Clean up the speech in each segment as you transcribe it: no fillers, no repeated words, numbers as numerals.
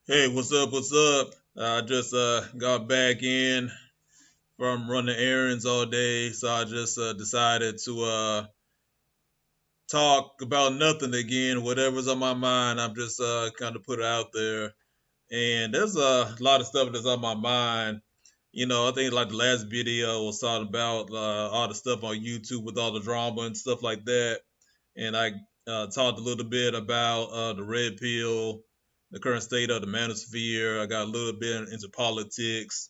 Hey, what's up? What's up? I just got back in from running errands all day, so I just decided to talk about nothing again. Whatever's on my mind, I'm just kind of put it out there. And there's a lot of stuff that's on my mind. I think like the last video was talking about all the stuff on YouTube with all the drama and stuff like that. And I talked a little bit about the red pill, the current state of the manosphere. I got a little bit into politics,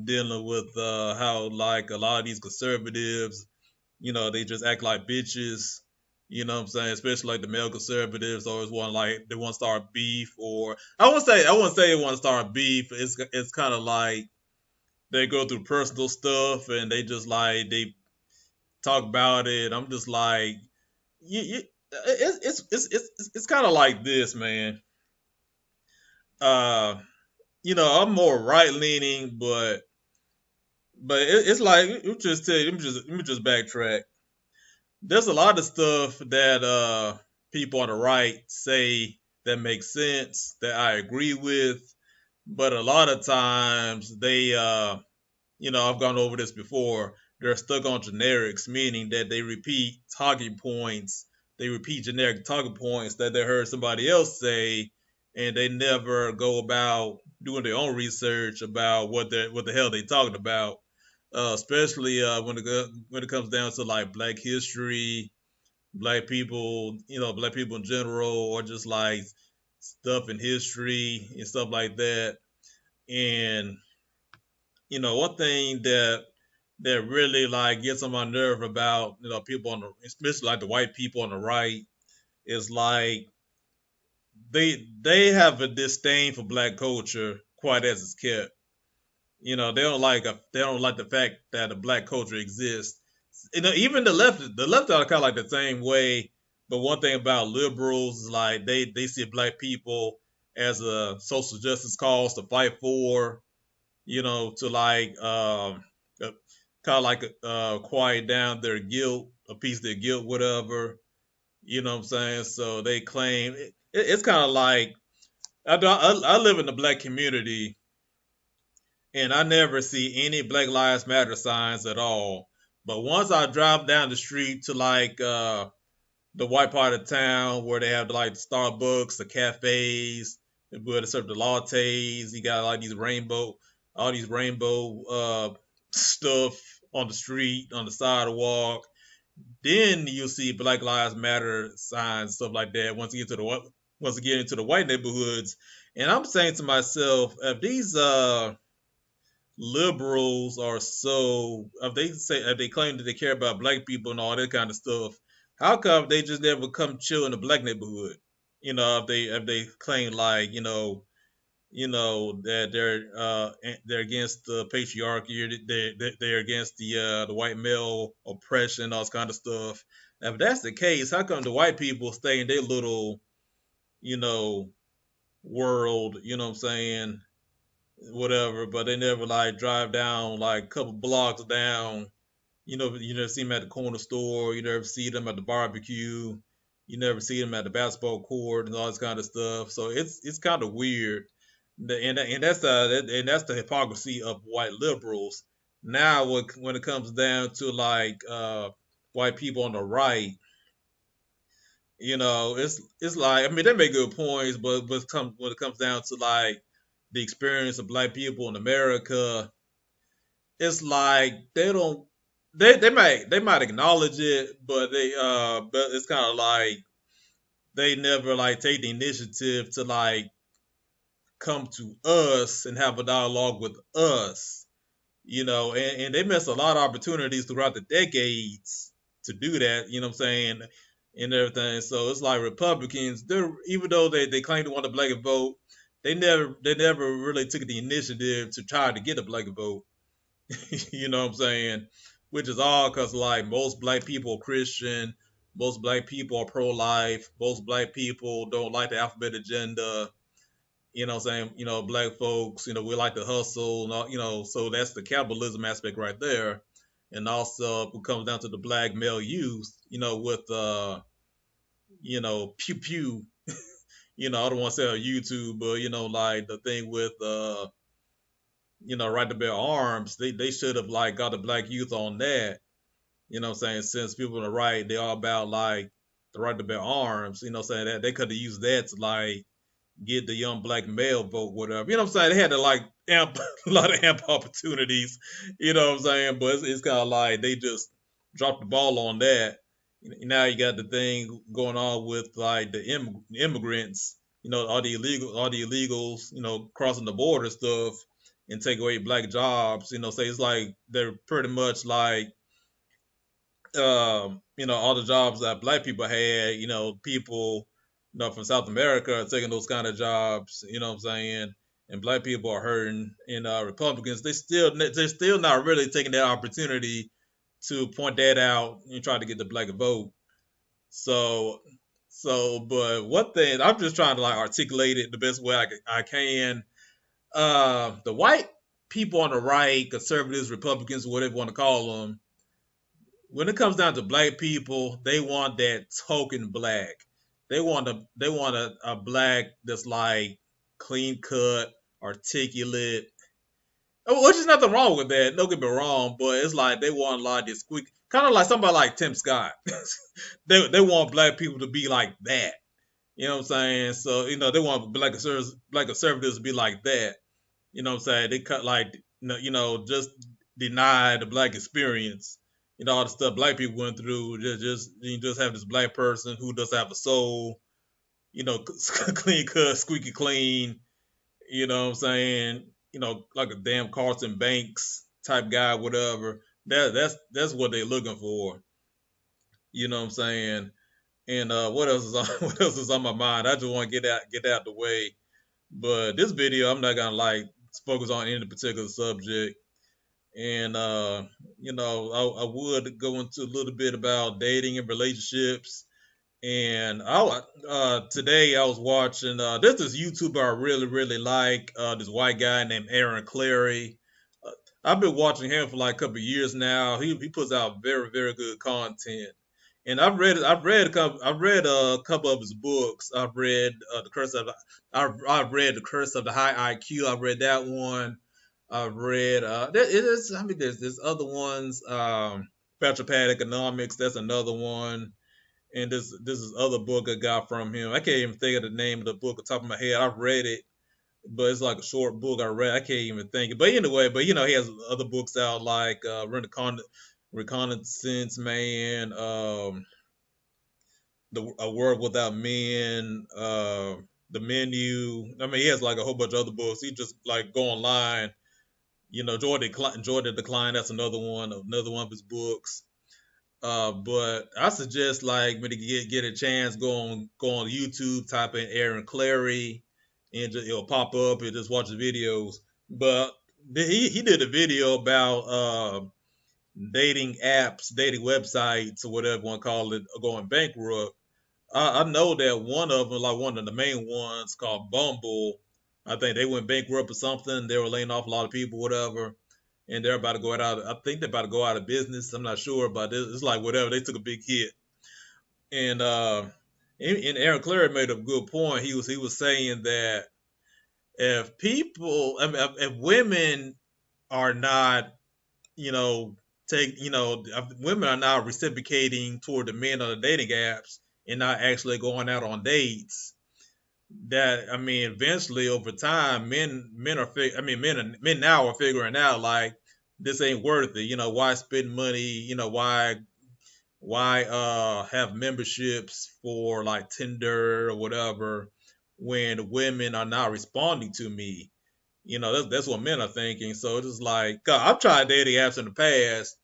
dealing with how like a lot of these conservatives, they just act like bitches. You know what I'm saying? Especially like the male conservatives always want like they want to start beef, or I won't say they want to start beef. It's kind of like they go through personal stuff and they just like they talk about it. I'm just like you it's kind of like this, man. Uh, I'm more right leaning, but it's like let me just tell you, let me just backtrack. There's a lot of stuff that people on the right say that makes sense that I agree with, but a lot of times I've gone over this before. They're stuck on generics, meaning that they repeat talking points. They repeat generic talking points that they heard somebody else say, and they never go about doing their own research about what the hell they talking about. Especially when it comes down to like Black history, Black people in general, or just like stuff in history and stuff like that. And one thing that really like gets on my nerve about people on the especially like the white people on the right is like they have a disdain for black culture quite as it's kept. They don't like the fact that a black culture exists. Even the left are kind of like the same way. But one thing about liberals is like they see black people as a social justice cause to fight for, to like kind of like quiet down their guilt, appease their guilt, whatever. You know what I'm saying? So they claim it's kind of like I live in the black community, and I never see any Black Lives Matter signs at all. But once I drive down the street to like the white part of town where they have like the Starbucks, the cafes, where they serve the lattes, you got like all these rainbow stuff on the street, on the sidewalk. Then you'll see Black Lives Matter signs, stuff like that. Once you get into the white neighborhoods, and I'm saying to myself, if these liberals are so if they claim that they care about black people and all that kind of stuff, how come they just never come chill in the black neighborhood? If they claim like that they're against the patriarchy, they're against the white male oppression, all this kind of stuff. If that's the case, how come the white people stay in their little you know world? You know what I'm saying? Whatever, but they never like drive down like a couple blocks down. You never see them at the corner store. You never see them at the barbecue. You never see them at the basketball court and all this kind of stuff. So it's kind of weird, and that's the hypocrisy of white liberals. Now, when it comes down to like white people on the right, it's like I mean they make good points, but when it comes down to like the experience of black people in America, it's like they don't they might acknowledge it, but it's kind of like they never like take the initiative to like come to us and have a dialogue with us, and they missed a lot of opportunities throughout the decades to do that, you know what I'm saying, and everything. So it's like Republicans, they're even though they claim to want a black vote, they never really took the initiative to try to get a black vote. You know what I'm saying? Which is all because like most black people are Christian, most black people are pro-life, most black people don't like the alphabet agenda. You know what I'm saying? Black folks, we like to hustle, and all, so that's the capitalism aspect right there. And also it comes down to the black male youth, with pew pew, I don't want to say on YouTube, but like the thing with right to bear arms, they should have like got the black youth on that. What I'm saying? Since people on the right, they all about like the right to bear arms, saying that they could have used that to like get the young black male vote, whatever. What I'm saying? They had to like amp a lot of amp opportunities, what I'm saying? But it's kind of like they just dropped the ball on that. Now you got the thing going on with like the immigrants, all the illegals, crossing the border stuff and take away black jobs. Say it's like they're pretty much like all the jobs that black people had, people, from South America are taking those kind of jobs, what I'm saying? And black people are hurting. And Republicans, they're still not really taking that opportunity to point that out and try to get the black vote. So, but one thing I'm just trying to like articulate it the best way I can. The white people on the right, conservatives, Republicans, whatever you want to call them, when it comes down to black people, they want that token black. They want a black that's like clean cut, articulate. Which is nothing wrong with that. Don't get me wrong, but it's like they want a lot of this squeak, kind of like somebody like Tim Scott. They want black people to be like that. You know what I'm saying? So they want black conservatives to be like that. You know what I'm saying? They cut like just deny the black experience. All the stuff black people went through. Just you just have this black person who does have a soul. Clean cut, squeaky clean. You know what I'm saying? Like a damn Carlton Banks type guy, whatever. That's what they're looking for. You know what I'm saying? And what else is on what else is on my mind? I just want to get out the way. But this video, I'm not gonna like focus on any particular subject. And I would go into a little bit about dating and relationships. And today I was watching this YouTuber I really really like, this white guy named Aaron Clarey. Uh, I've been watching him for like a couple of years now. He puts out very very good content. And I've read a couple of his books. I've read the Curse of the High IQ. I've read that one. I've read I mean there's other ones. Petropath Economics, that's another one. And this is other book I got from him. I can't even think of the name of the book on top of my head. I've read it, but it's like a short book I read. I can't even think. But anyway, he has other books out like Reconnaissance Man, A World Without Men, The Menu. I mean, he has like a whole bunch of other books. He just like go online. Joy the Decline. That's another one of his books. But I suggest like when you get a chance, go on YouTube, type in Aaron Clarey, and it'll pop up and just watch the videos. But he did a video about dating apps, dating websites, or whatever you want to call it, going bankrupt. I know that one of them, like one of the main ones, called Bumble. I think they went bankrupt or something. They were laying off a lot of people, whatever, and they're about to go out. I think they're about to go out of business. I'm not sure, but it's like whatever. They took a big hit, and Aaron Clary made a good point. He was saying that if people, I mean, if women are not, you know, if women are not reciprocating toward the men on the dating apps and not actually going out on dates, that I mean, eventually over time, men are men now are figuring out like this ain't worth it. Why spend money? Why have memberships for like Tinder or whatever when women are not responding to me? That's what men are thinking. So it's just like, God, I've tried dating apps in the past.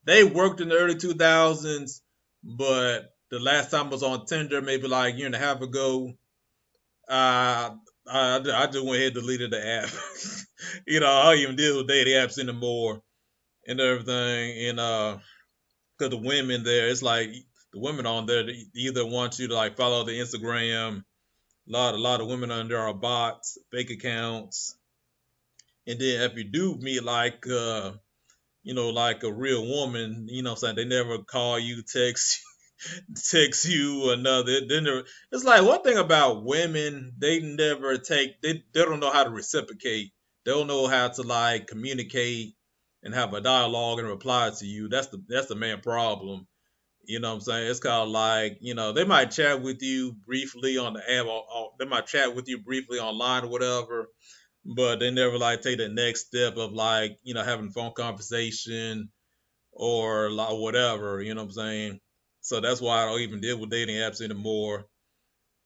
They worked in the early 2000s, but the last time I was on Tinder, maybe like a year and a half ago, uh, I just went ahead and deleted the app. I don't even deal with dating apps anymore and everything. And because the women there, it's like the women on there, they either want you to like follow the Instagram. A lot of women on there are bots, fake accounts. And then if you do meet like a real woman, saying they never call you, text. text you another. It's like one thing about women, they never take they don't know how to reciprocate. They don't know how to like communicate and have a dialogue and reply to you. That's the main problem. You know what I'm saying? It's kind of like, they might chat with you briefly on the app, or they might chat with you briefly online or whatever, but they never like take the next step of like, having a phone conversation or like whatever, you know what I'm saying? So that's why I don't even deal with dating apps anymore.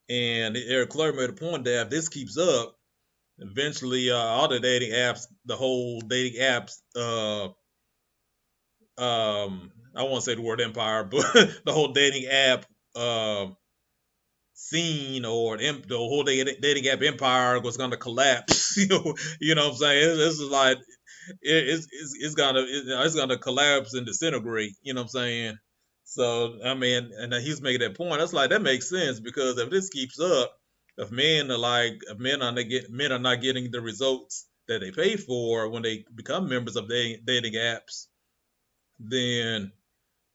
And Eric Clarey made a point that if this keeps up, eventually all the dating apps, the whole dating apps, I won't say the word empire, but the whole dating app uh, scene or the whole dating app empire was going to collapse. You know what I'm saying? This is like it's gonna collapse and disintegrate. You know what I'm saying? So I mean, and he's making that point. That's like that makes sense because if this keeps up, if men are not getting the results that they pay for when they become members of dating apps, then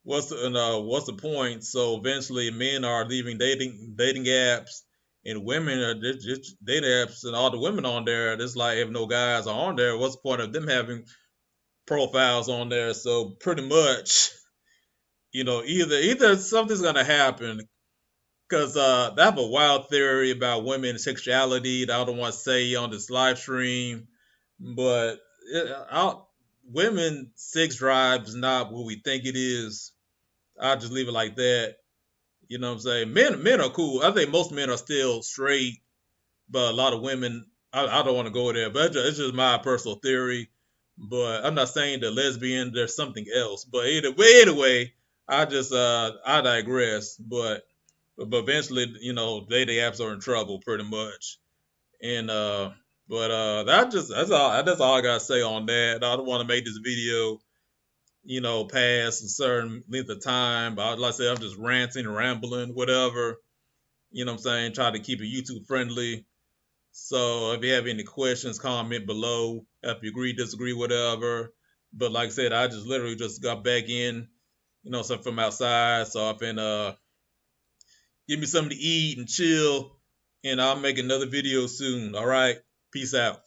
what's the point? So eventually, men are leaving dating apps, and women are just dating apps, and all the women on there. It's like if no guys are on there, what's the point of them having profiles on there? So pretty much, either something's gonna happen because I have a wild theory about women's sexuality that I don't want to say on this live stream, but women sex drive is not what we think it is. I'll just leave it like that. You know what I'm saying? Men are cool. I think most men are still straight, but a lot of women. I don't want to go there, but it's just my personal theory. But I'm not saying that lesbian. There's something else. But anyway, I digress. But eventually, dating apps are in trouble pretty much. And but that's all I gotta say on that. I don't want to make this video past a certain length of time. But like I said, I'm just ranting and rambling, whatever. You know what I'm saying? Try to keep it YouTube friendly. So if you have any questions, comment below. If you agree, disagree, whatever. But like I said, I just literally just got back in, so from outside. So I've been give me something to eat and chill. And I'll make another video soon. All right. Peace out.